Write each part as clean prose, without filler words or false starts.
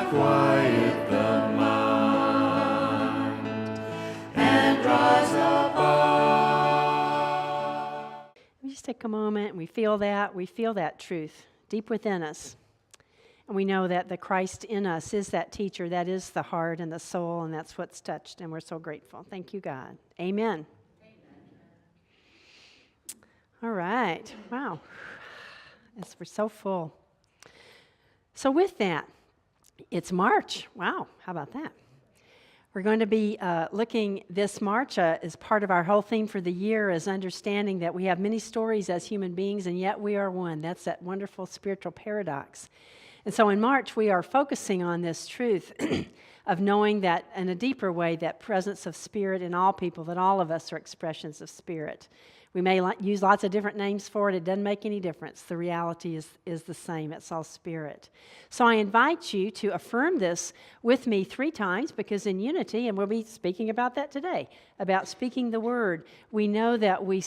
quiet the mind and rise above. We just take a moment and we feel that truth deep within us. And we know that the Christ in us is that teacher, that is the heart and the soul, and that's what's touched, and we're so grateful. Thank you, God. Amen. All right. Wow. We're so full. So with that, it's March. Wow. How about that? We're going to be looking this March as part of our whole theme for the year is understanding that we have many stories as human beings, and yet we are one. That's that wonderful spiritual paradox. And so in March, we are focusing on this truth of knowing that in a deeper way, that presence of spirit in all people, that all of us are expressions of spirit. We may use lots of different names for it. It doesn't make any difference. The reality is the same. It's all spirit. So I invite you to affirm this with me 3 times, because in unity, and we'll be speaking about that today, about speaking the word. We know that we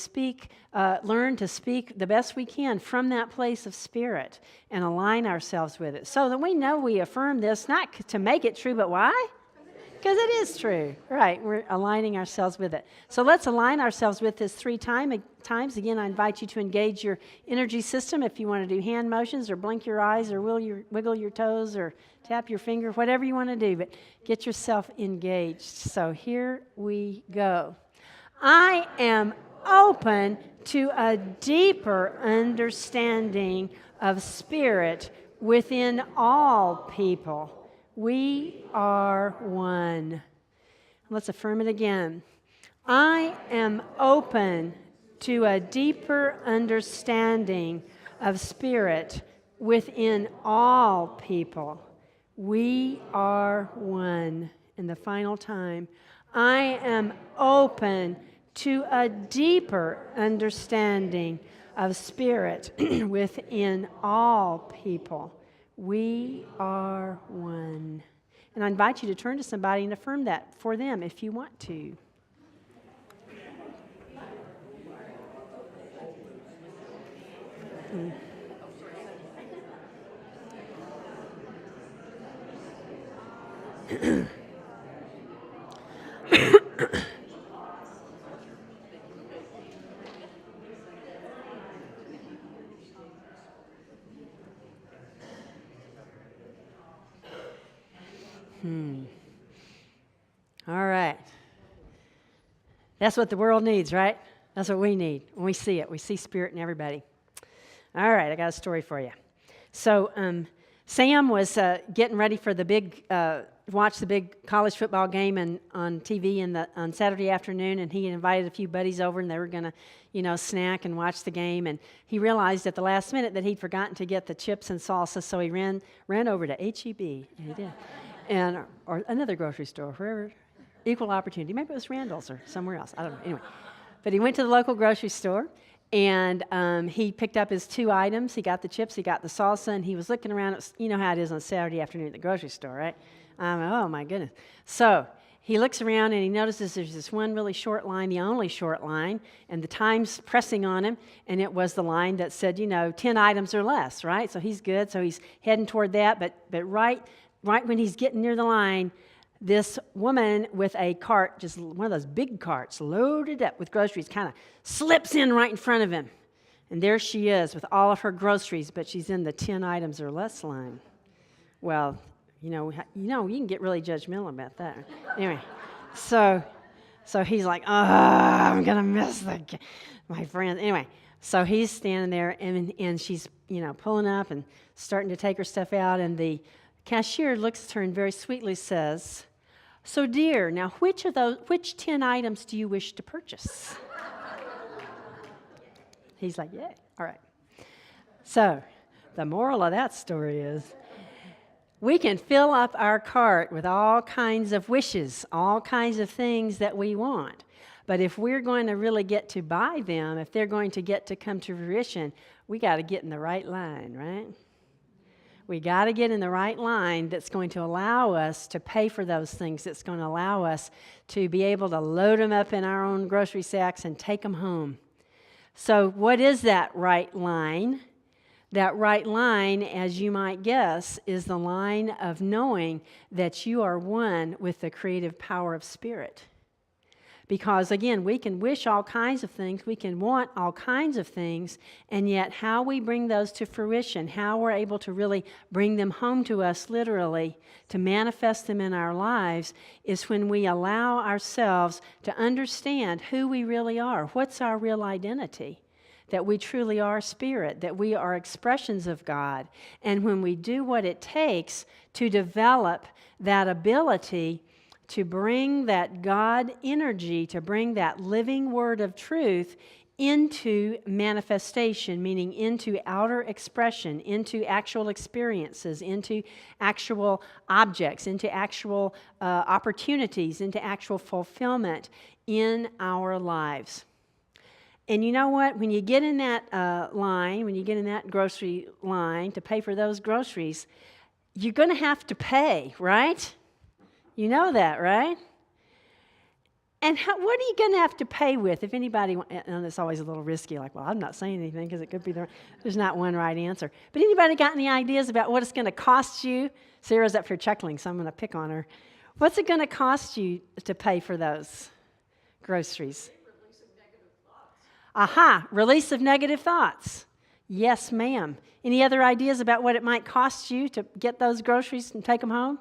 learn to speak the best we can from that place of spirit and align ourselves with it. So that we know we affirm this, not to make it true, but why? Because it is true. Right, we're aligning ourselves with it. So let's align ourselves with this 3 times. Again, I invite you to engage your energy system if you want to do hand motions or blink your eyes or wiggle your toes or tap your finger, whatever you want to do, but get yourself engaged. So here we go. I am open to a deeper understanding of spirit within all people. We are one. Let's affirm it again. I am open to a deeper understanding of spirit within all people. We are one. And the final time, I am open to a deeper understanding of spirit within all people. We are one. And I invite you to turn to somebody and affirm that for them if you want to. All right. That's what the world needs, right? That's what we need. When we see it, we see spirit in everybody. All right, I got a story for you. So Sam was getting ready for watch the big college football game on TV on Saturday afternoon, and he invited a few buddies over, and they were going to, snack and watch the game. And he realized at the last minute that he'd forgotten to get the chips and salsa, so he ran over to H-E-B, and he did, or another grocery store, wherever, equal opportunity. Maybe it was Randall's or somewhere else. I don't know. Anyway, but he went to the local grocery store. And he picked up his 2 items. He got the chips, he got the salsa, and he was looking around. You know how it is on Saturday afternoon at the grocery store, right? Oh, my goodness. So he looks around, and he notices there's this one really short line, the only short line, and the time's pressing on him, and it was the line that said, 10 items or less, right? So he's good. So he's heading toward that, but right when he's getting near the line, this woman with a cart, just one of those big carts, loaded up with groceries, kind of slips in right in front of him. And there she is with all of her groceries, but she's in the 10 items or less line. Well, you can get really judgmental about that. Anyway, so he's like, I'm going to miss my friend. Anyway, so he's standing there, and she's, pulling up and starting to take her stuff out, and the cashier looks at her and very sweetly says, "So, dear, now which 10 items do you wish to purchase?" He's like, "Yeah, all right." So, the moral of that story is, we can fill up our cart with all kinds of wishes, all kinds of things that we want. But if we're going to really get to buy them, if they're going to get to come to fruition, we got to get in the right line, right? We got to get in the right line that's going to allow us to pay for those things, that's going to allow us to be able to load them up in our own grocery sacks and take them home. So what is that right line? That right line, as you might guess, is the line of knowing that you are one with the creative power of Spirit. Because again, we can wish all kinds of things, we can want all kinds of things, and yet how we bring those to fruition, how we're able to really bring them home to us literally, to manifest them in our lives, is when we allow ourselves to understand who we really are. What's our real identity? That we truly are Spirit, that we are expressions of God. And when we do what it takes to develop that ability to bring that God energy, to bring that living word of truth into manifestation, meaning into outer expression, into actual experiences, into actual objects, into actual opportunities, into actual fulfillment in our lives. And you know what? When you get in that line, when you get in that grocery line to pay for those groceries, you're going to have to pay, right? You know that, right? And what are you going to have to pay with? If anybody, and it's always a little risky, like, well, I'm not saying anything because it could be there's not one right answer. But anybody got any ideas about what it's going to cost you? Sarah's up here chuckling, so I'm going to pick on her. What's it going to cost you to pay for those groceries? Aha, release of negative thoughts. Yes, ma'am. Any other ideas about what it might cost you to get those groceries and take them home?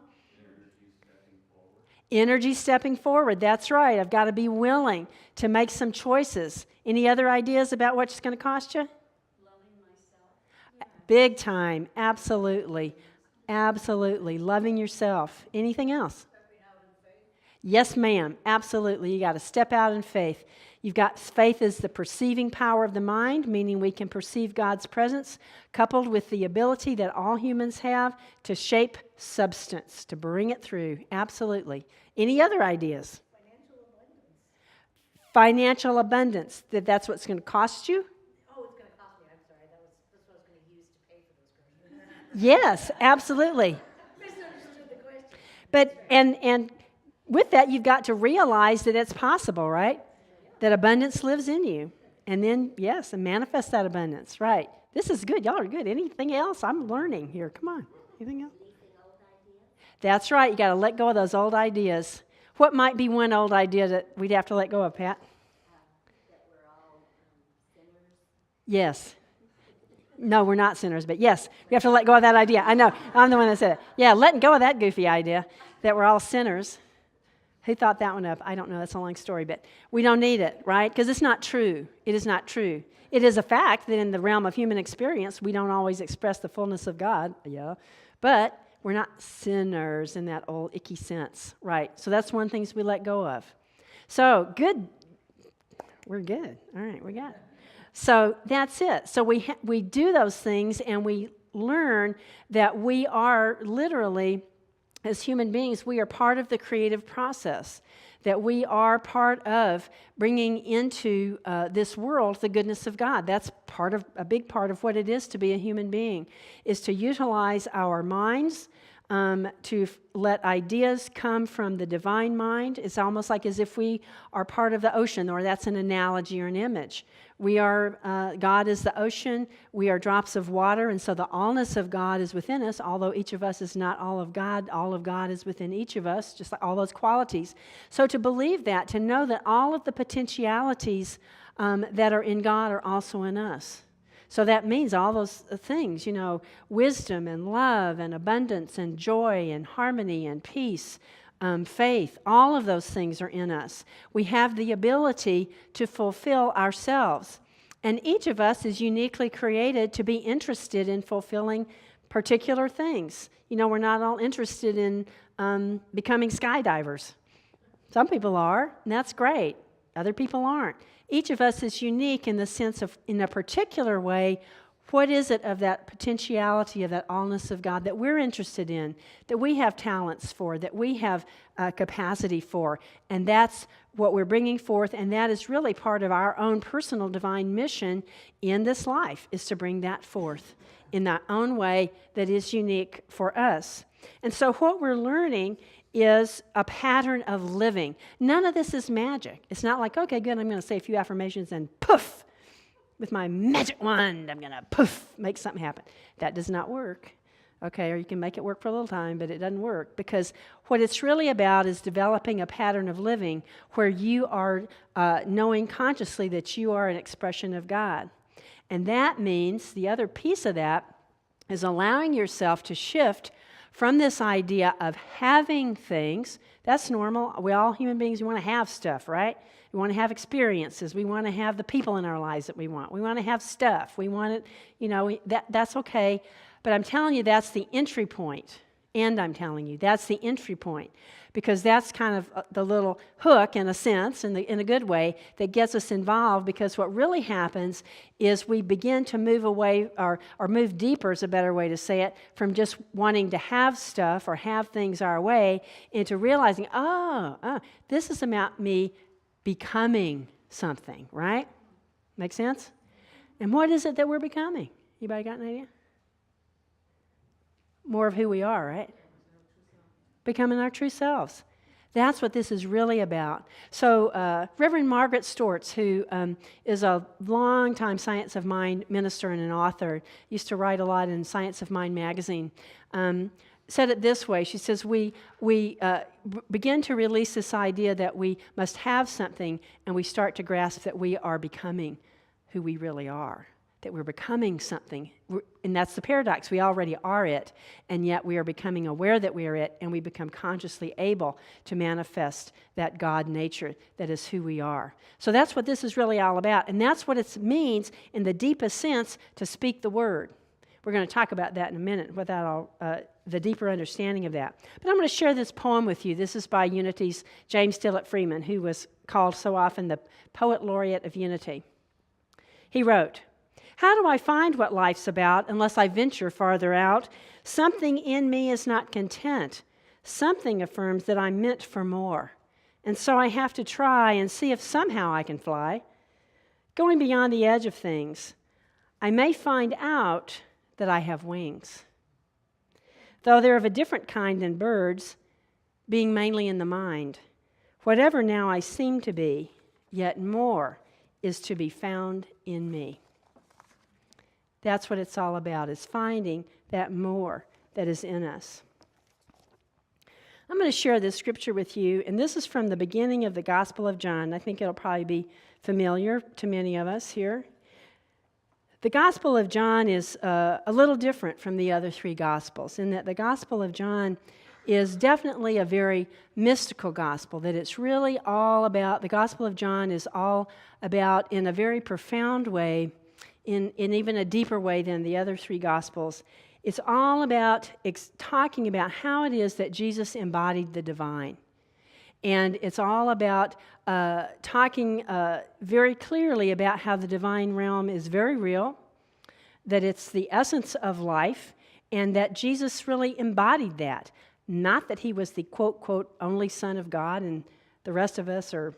Energy stepping forward. That's right. I've got to be willing to make some choices. Any other ideas about what it's going to cost you? Loving myself. Big time. Absolutely. Absolutely. Loving yourself. Anything else? Stepping out in faith. Yes, ma'am. Absolutely. You got to step out in faith. You've got faith is the perceiving power of the mind, meaning we can perceive God's presence, coupled with the ability that all humans have to shape substance, to bring it through. Absolutely. Any other ideas? Financial abundance. That's what's going to cost you? Oh, it's going to cost me. I'm sorry. That's what I was going to use to pay for those groceries. Yes, absolutely. Misunderstood the question. But and with that, you've got to realize that it's possible, right? That abundance lives in you. And then, yes, and manifest that abundance. Right. This is good. Y'all are good. Anything else? I'm learning here. Come on. Anything else? That's right. You got to let go of those old ideas. What might be one old idea that we'd have to let go of, Pat? That we're all sinners. Yes. No, we're not sinners, but yes, we have to let go of that idea. I know. I'm the one that said it. Yeah, letting go of that goofy idea that we're all sinners. Who thought that one up? I don't know. That's a long story, but we don't need it, right? Because it's not true. It is not true. It is a fact that in the realm of human experience, we don't always express the fullness of God. Yeah. But we're not sinners in that old icky sense, right? So that's one thing we let go of. So good. We're good. All right, we got it. So that's it. So we do those things and we learn that we are literally, as human beings, we are part of the creative process, that we are part of bringing into this world the goodness of God. That's a big part of what it is to be a human being, is to utilize our minds, to let ideas come from the divine mind. It's almost like as if we are part of the ocean, or that's an analogy or an image. We are, God is the ocean, we are drops of water, and so the allness of God is within us, although each of us is not all of God is within each of us, just like all those qualities. So to believe that, to know that all of the potentialities that are in God are also in us. So that means all those things, wisdom and love and abundance and joy and harmony and peace, faith, all of those things are in us. We have the ability to fulfill ourselves. And each of us is uniquely created to be interested in fulfilling particular things. We're not all interested in becoming skydivers. Some people are, and that's great. Other people aren't. Each of us is unique in the sense of, in a particular way, what is it of that potentiality, of that allness of God that we're interested in, that we have talents for, that we have capacity for. And that's what we're bringing forth, and that is really part of our own personal divine mission in this life, is to bring that forth in that own way that is unique for us. And so what we're learning is a pattern of living. None of this is magic. It's not like, okay, good, I'm going to say a few affirmations and poof, with my magic wand, I'm going to poof, make something happen. That does not work. Okay, or you can make it work for a little time, but it doesn't work, because what it's really about is developing a pattern of living where you are knowing consciously that you are an expression of God. And that means the other piece of that is allowing yourself to shift from this idea of having things. That's normal. We all human beings, we want to have stuff, right? We want to have experiences. We want to have the people in our lives that we want. We want to have stuff. We want it, that's okay. But I'm telling you, that's the entry point. And I'm telling you, that's the entry point. Because that's kind of the little hook, in a sense, in a good way, that gets us involved. Because what really happens is we begin to move away, or move deeper is a better way to say it, from just wanting to have stuff or have things our way, into realizing, this is about me becoming something, right? Make sense? And what is it that we're becoming? Anybody got an idea? More of who we are, right? Becoming our true selves. That's what this is really about. So Reverend Margaret Stortz, who is a long-time Science of Mind minister and an author, used to write a lot in Science of Mind magazine, said it this way. She says, we begin to release this idea that we must have something, and we start to grasp that we are becoming who we really are, that we're becoming something. And that's the paradox. We already are it, and yet we are becoming aware that we are it, and we become consciously able to manifest that God nature that is who we are. So that's what this is really all about, and that's what it means in the deepest sense to speak the word. We're going to talk about that in a minute, without the deeper understanding of that. But I'm going to share this poem with you. This is by Unity's James Tillett Freeman, who was called so often the Poet Laureate of Unity. He wrote, "How do I find what life's about unless I venture farther out? Something in me is not content. Something affirms that I'm meant for more. And so I have to try and see if somehow I can fly. Going beyond the edge of things, I may find out that I have wings. Though they're of a different kind than birds, being mainly in the mind. Whatever now I seem to be, yet more is to be found in me." That's what it's all about, is finding that more that is in us. I'm going to share this scripture with you, and this is from the beginning of the Gospel of John. I think it'll probably be familiar to many of us here. The Gospel of John is a little different from the other three Gospels, in that the Gospel of John is definitely a very mystical gospel, that it's really all about, the Gospel of John is all about, in a very profound way, in even a deeper way than the other three Gospels, it's all about talking about how it is that Jesus embodied the divine. And it's all about talking very clearly about how the divine realm is very real, that it's the essence of life, and that Jesus really embodied that. Not that he was the quote, quote, only Son of God and the rest of us are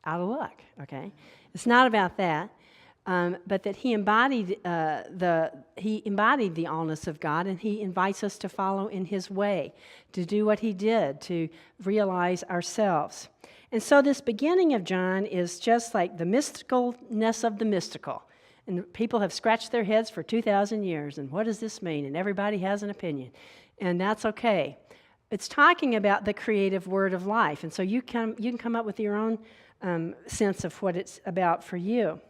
out of luck, okay? It's not about that. But that he embodied the allness of God, and he invites us to follow in his way, to do what he did, to realize ourselves. And so this beginning of John is just like the mysticalness of the mystical. And people have scratched their heads for 2,000 years, and what does this mean? And everybody has an opinion, and that's okay. It's talking about the creative word of life, and so you can come up with your own sense of what it's about for you.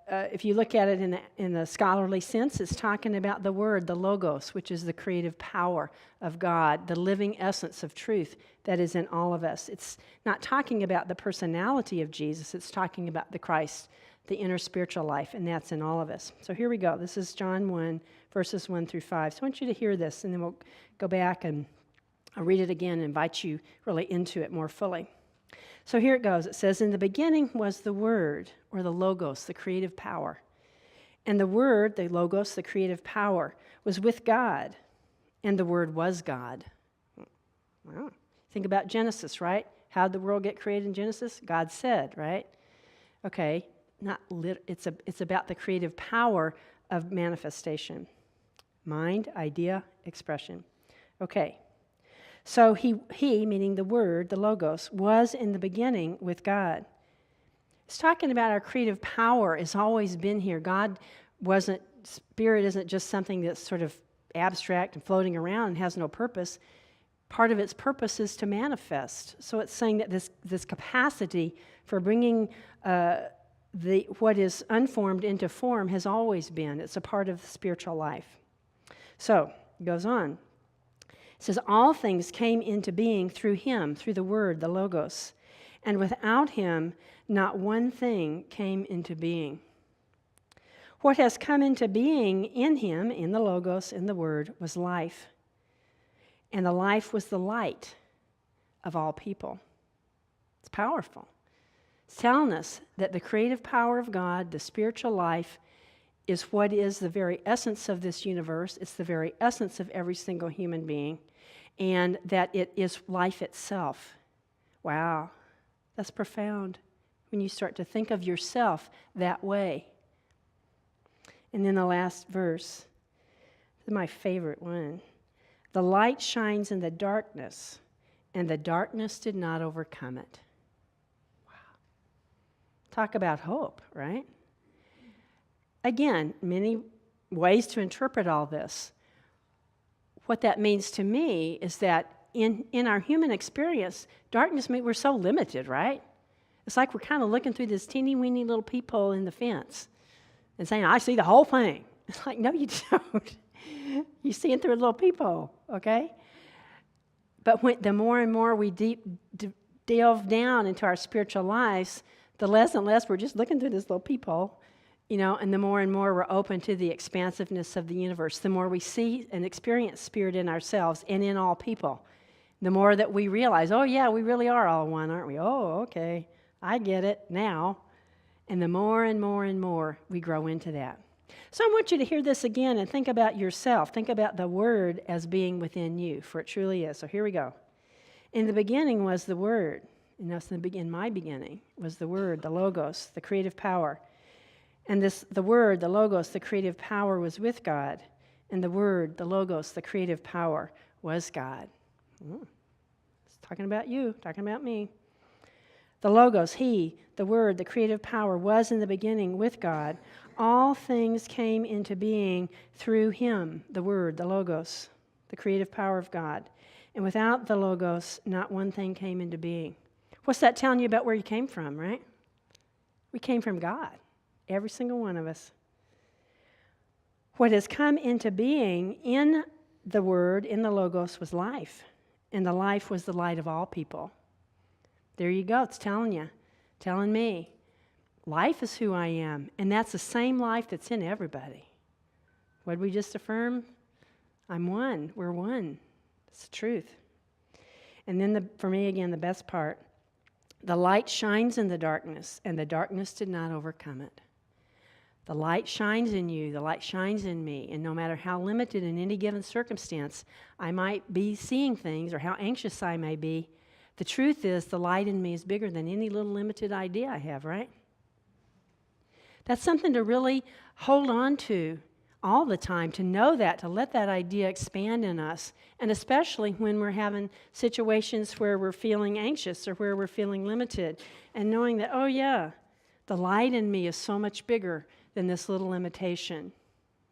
If you look at it in the scholarly sense, it's talking about the word, the logos, which is the creative power of God, the living essence of truth that is in all of us. It's not talking about the personality of Jesus, it's talking about the Christ, the inner spiritual life, and that's in all of us. So here we go. This is John 1, verses 1 through 5. So I want you to hear this, and then we'll go back and I'll read it again and invite you really into it more fully. So here it goes. It says, "In the beginning was the Word," or the Logos, the creative power. "And the Word," the Logos, the creative power, "was with God, and the Word was God." Wow. Think about Genesis, right? How did the world get created in Genesis? God said, right? Okay, it's about the creative power of manifestation. Mind, idea, expression. Okay. So he, meaning the Word, the Logos, was in the beginning with God. It's talking about our creative power has always been here. Spirit isn't just something that's sort of abstract and floating around and has no purpose. Part of its purpose is to manifest. So it's saying that this capacity for bringing what is unformed into form has always been. It's a part of the spiritual life. So, it goes on. It says, all things came into being through him, through the Word, the Logos. And without him, not one thing came into being. What has come into being in him, in the Logos, in the Word, was life. And the life was the light of all people. It's powerful. It's telling us that the creative power of God, the spiritual life, is what is the very essence of this universe. It's the very essence of every single human being, and that it is life itself. Wow, that's profound when you start to think of yourself that way. And then the last verse, this is my favorite one. The light shines in the darkness, and the darkness did not overcome it. Wow. Talk about hope, right? Again, many ways to interpret all this. What that means to me is that in our human experience, darkness, we're so limited, right? It's like we're kind of looking through this teeny-weeny little peephole in the fence and saying, I see the whole thing. It's like, no, you don't. You see it through a little peephole, okay? But the more and more we delve down into our spiritual lives, the less and less we're just looking through this little peephole, and the more and more we're open to the expansiveness of the universe, the more we see and experience spirit in ourselves and in all people, the more that we realize, oh yeah, we really are all one, aren't we? Oh, okay, I get it now. And the more and more and more we grow into that. So I want you to hear this again and think about yourself. Think about the Word as being within you, for it truly is. So here we go. In the beginning was the Word. And that's in my beginning was the Word, the Logos, the creative power. And the Word, the Logos, the creative power was with God. And the Word, the Logos, the creative power was God. It's talking about you, talking about me. The Logos, He, the Word, the creative power was in the beginning with God. All things came into being through Him, the Word, the Logos, the creative power of God. And without the Logos, not one thing came into being. What's that telling you about where you came from, right? We came from God, every single one of us. What has come into being in the Word, in the Logos, was life. And the life was the light of all people. There you go. It's telling you, telling me. Life is who I am. And that's the same life that's in everybody. What did we just affirm? I'm one. We're one. It's the truth. And then for me, again, the best part. The light shines in the darkness, and the darkness did not overcome it. The light shines in you. The light shines in me. And no matter how limited in any given circumstance I might be seeing things or how anxious I may be, the truth is the light in me is bigger than any little limited idea I have, right? That's something to really hold on to all the time, to know that, to let that idea expand in us, and especially when we're having situations where we're feeling anxious or where we're feeling limited, and knowing that, oh yeah, the light in me is so much bigger than this little limitation.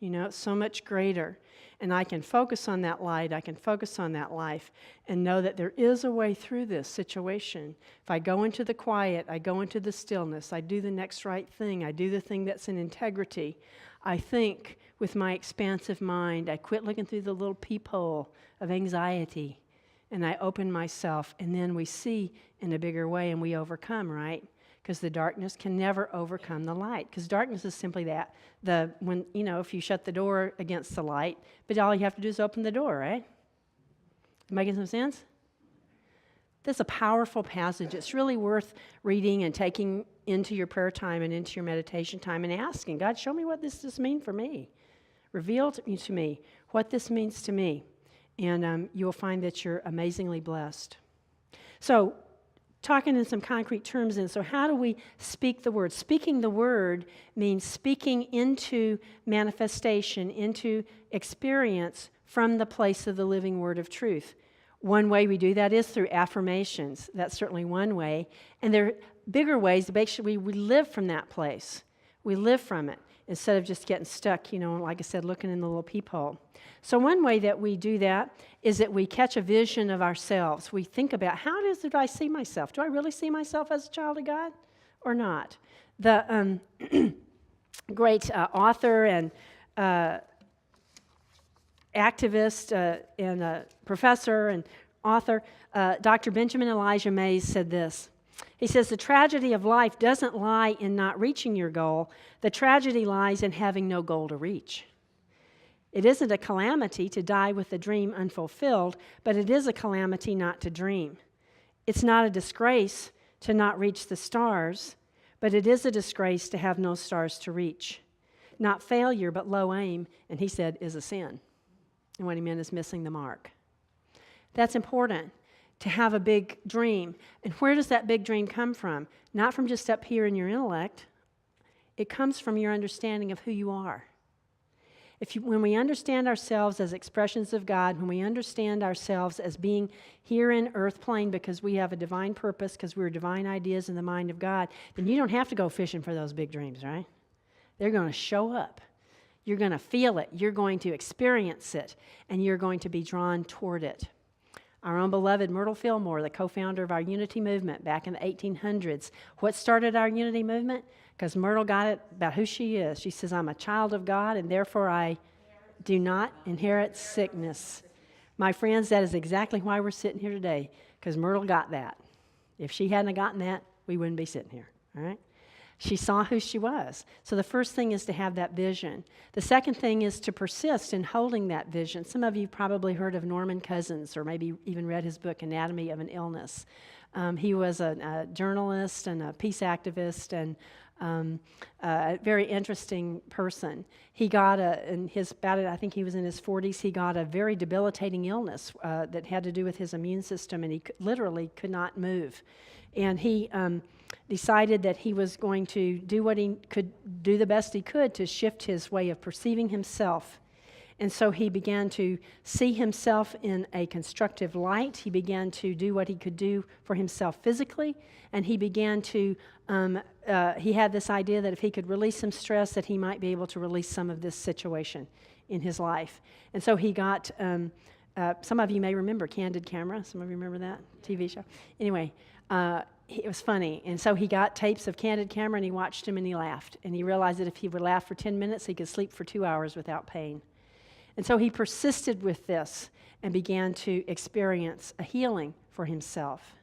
It's so much greater. And I can focus on that light, I can focus on that life, and know that there is a way through this situation. If I go into the quiet, I go into the stillness, I do the next right thing, I do the thing that's in integrity, I think with my expansive mind, I quit looking through the little peephole of anxiety, and I open myself, and then we see in a bigger way, and we overcome, right? Because the darkness can never overcome the light. Because darkness is simply that. If you shut the door against the light, but all you have to do is open the door, right? Making some sense? This is a powerful passage. It's really worth reading and taking into your prayer time and into your meditation time and asking, God, show me what this does mean for me. Reveal to me what this means to me. And you'll find that you're amazingly blessed. So, talking in some concrete terms then, so how do we speak the word? Speaking the word means speaking into manifestation, into experience from the place of the living word of truth. One way we do that is through affirmations. That's certainly one way. And there are bigger ways to make sure we live from that place. We live from it instead of just getting stuck, like I said, looking in the little peephole. So one way that we do that is that we catch a vision of ourselves. We think about, how do I see myself? Do I really see myself as a child of God or not? The great author and activist and professor and author, Dr. Benjamin Elijah Mays said this. He says, the tragedy of life doesn't lie in not reaching your goal. The tragedy lies in having no goal to reach. It isn't a calamity to die with a dream unfulfilled, but it is a calamity not to dream. It's not a disgrace to not reach the stars, but it is a disgrace to have no stars to reach. Not failure, but low aim, and he said, is a sin. And what he meant is missing the mark. That's important, to have a big dream. And where does that big dream come from? Not from just up here in your intellect. It comes from your understanding of who you are. When we understand ourselves as expressions of God, when we understand ourselves as being here in earth plane because we have a divine purpose, because we're divine ideas in the mind of God, then you don't have to go fishing for those big dreams, right? They're going to show up. You're going to feel it. You're going to experience it. And you're going to be drawn toward it. Our own beloved Myrtle Fillmore, the co-founder of our Unity movement back in the 1800s. What started our Unity movement? Because Myrtle got it about who she is. She says, I'm a child of God, and therefore I do not inherit sickness. My friends, that is exactly why we're sitting here today, because Myrtle got that. If she hadn't gotten that, we wouldn't be sitting here, all right? She saw who she was. So the first thing is to have that vision. The second thing is to persist in holding that vision. Some of you probably heard of Norman Cousins, or maybe even read his book, Anatomy of an Illness. He was a journalist and a peace activist and a very interesting person. He got I think he was in his 40s, he got a very debilitating illness that had to do with his immune system, and he literally could not move. And he decided that he was going to do what he could do, the best he could, to shift his way of perceiving himself. And so he began to see himself in a constructive light. He began to do what he could do for himself physically, and he began to, he had this idea that if he could release some stress, that he might be able to release some of this situation in his life. And so he got, some of you may remember Candid Camera. Some of you remember that TV show? Anyway, it was funny. And so he got tapes of Candid Camera, and he watched him, and he laughed. And he realized that if he would laugh for 10 minutes, he could sleep for 2 hours without pain. And so he persisted with this and began to experience a healing for himself.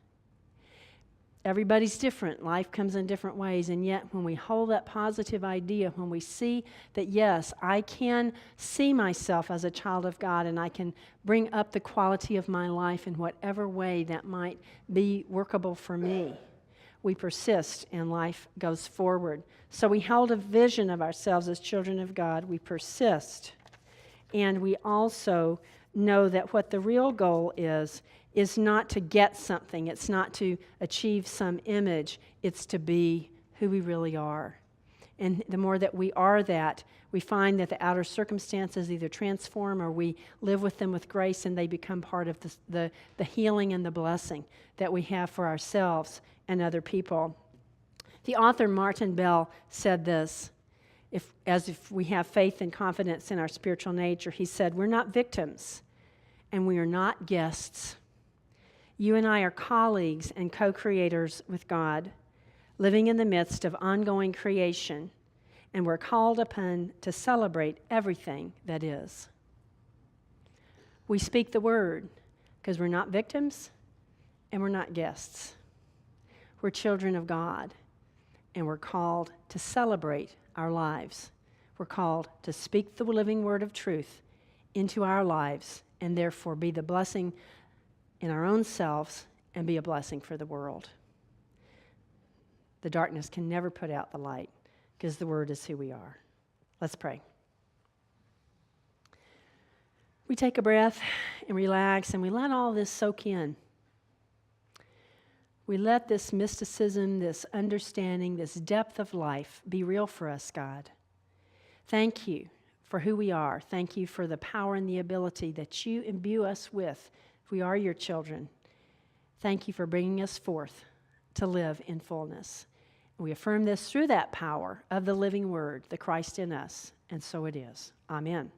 Everybody's different. Life comes in different ways. And yet, when we hold that positive idea, when we see that, yes, I can see myself as a child of God, and I can bring up the quality of my life in whatever way that might be workable for me, we persist and life goes forward. So we hold a vision of ourselves as children of God. We persist. And we also know that what the real goal is not to get something. It's not to achieve some image. It's to be who we really are. And the more that we are that, we find that the outer circumstances either transform or we live with them with grace, and they become part of the healing and the blessing that we have for ourselves and other people. The author Martin Bell said this, if we have faith and confidence in our spiritual nature. He said, we're not victims and we are not guests. You and I are colleagues and co-creators with God, living in the midst of ongoing creation, and we're called upon to celebrate everything that is. We speak the word because we're not victims and we're not guests. We're children of God, and we're called to celebrate our lives. We're called to speak the living word of truth into our lives, and therefore be the blessing in our own selves and be a blessing for the world. The darkness can never put out the light because the word is who we are. Let's pray. We take a breath and relax, and we let all this soak in. We let this mysticism, this understanding, this depth of life be real for us, God. Thank you for who we are. Thank you for the power and the ability that you imbue us with if we are your children, thank you for bringing us forth to live in fullness. We affirm this through that power of the living word, the Christ in us, and so it is. Amen.